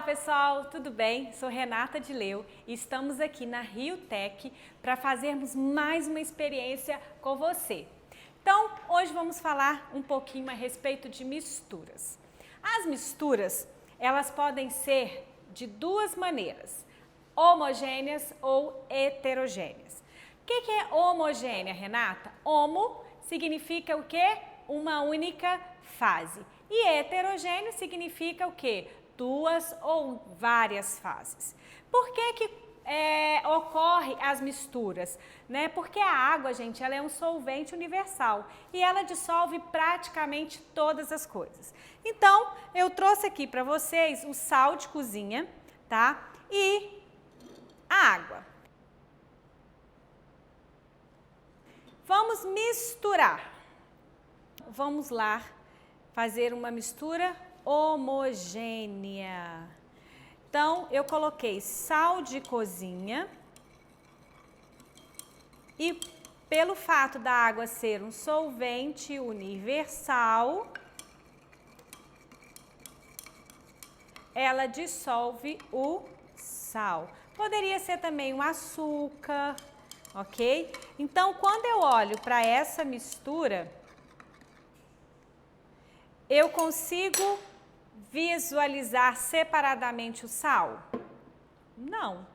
Olá pessoal, tudo bem? Sou Renata Dileu e estamos aqui na RioTech para fazermos mais uma experiência com você. Então, hoje vamos falar um pouquinho a respeito de misturas. As misturas, elas podem ser de duas maneiras, homogêneas ou heterogêneas. O que é homogênea, Renata? Homo significa o quê? Uma única fase. E heterogêneo significa o quê? Duas ou várias fases. Por que ocorre as misturas? Porque a água, gente, ela é um solvente universal e ela dissolve praticamente todas as coisas. Então, eu trouxe aqui para vocês o sal de cozinha, tá? E a água. Vamos misturar. Vamos lá fazer uma mistura homogênea. Então, eu coloquei sal de cozinha e pelo fato da água ser um solvente universal, ela dissolve o sal. Poderia ser também um açúcar, ok? Então, quando eu olho para essa mistura, eu consigo visualizar separadamente o sal? Não.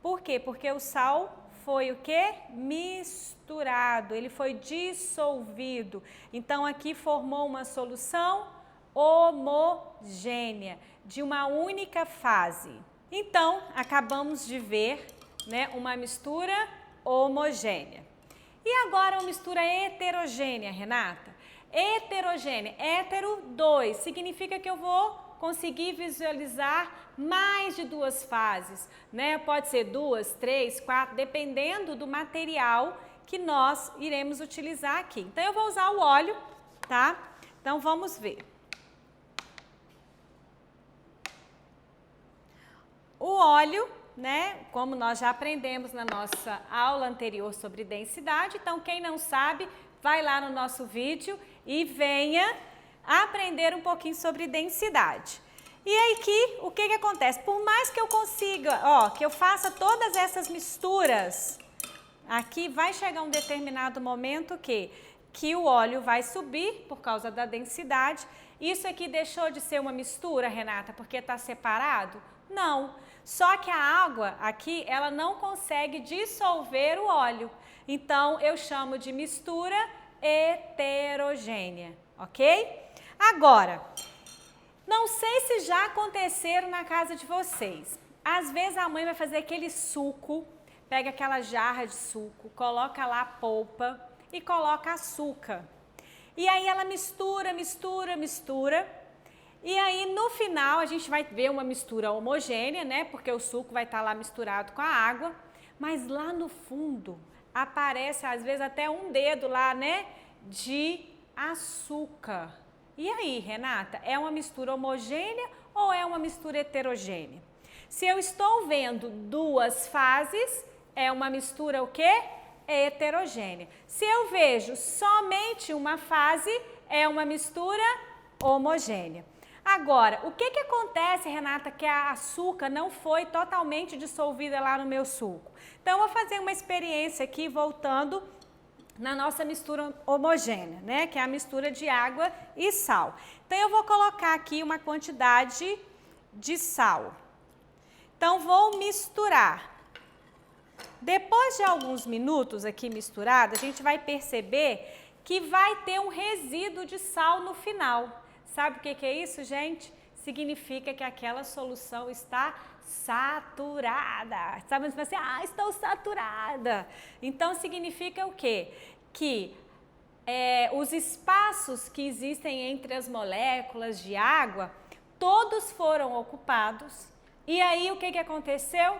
Por quê? Porque o sal foi o quê? Misturado, ele foi dissolvido. Então, aqui formou uma solução homogênea, de uma única fase. Então, acabamos de ver, uma mistura homogênea. E agora uma mistura heterogênea, Renata? Heterogênea, hétero, 2, significa que eu vou conseguir visualizar mais de duas fases, Pode ser 2, 3, 4, dependendo do material que nós iremos utilizar aqui. Então, eu vou usar o óleo, tá? Então, vamos ver. O óleo, como nós já aprendemos na nossa aula anterior sobre densidade, então, quem não sabe, vai lá no nosso vídeo e venha aprender um pouquinho sobre densidade. E aí o que acontece? Por mais que eu consiga, que eu faça todas essas misturas, aqui vai chegar um determinado momento que o óleo vai subir por causa da densidade. Isso aqui deixou de ser uma mistura, Renata, porque está separado? Não. Só que a água aqui, ela não consegue dissolver o óleo. Então, eu chamo de mistura heterogênea, ok? Agora, não sei se já aconteceram na casa de vocês. Às vezes a mãe vai fazer aquele suco, pega aquela jarra de suco, coloca lá a polpa e coloca açúcar. E aí ela mistura, mistura, mistura. E aí no final a gente vai ver uma mistura homogênea, porque o suco vai estar lá misturado com a água. Mas lá no fundo aparece às vezes até um dedo lá, de açúcar. E aí, Renata, é uma mistura homogênea ou é uma mistura heterogênea? Se eu estou vendo duas fases, é uma mistura o quê? Heterogênea. Se eu vejo somente uma fase, é uma mistura homogênea. Agora, o que acontece, Renata, que a açúcar não foi totalmente dissolvida lá no meu suco? Então, eu vou fazer uma experiência aqui, voltando na nossa mistura homogênea, que é a mistura de água e sal. Então, eu vou colocar aqui uma quantidade de sal. Então, vou misturar. Depois de alguns minutos aqui misturado, a gente vai perceber que vai ter um resíduo de sal no final. Sabe o que é isso, gente? Significa que aquela solução está saturada. Sabe, você vai dizer, estou saturada. Então, significa o quê? Que os espaços que existem entre as moléculas de água, todos foram ocupados. E aí, o que aconteceu?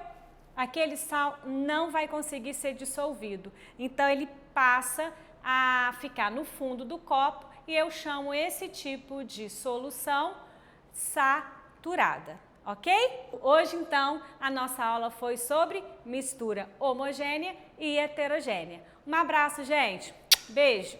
Aquele sal não vai conseguir ser dissolvido. Então, ele passa a ficar no fundo do copo e eu chamo esse tipo de solução saturada, ok? Hoje, então, a nossa aula foi sobre mistura homogênea e heterogênea. Um abraço, gente. Beijo.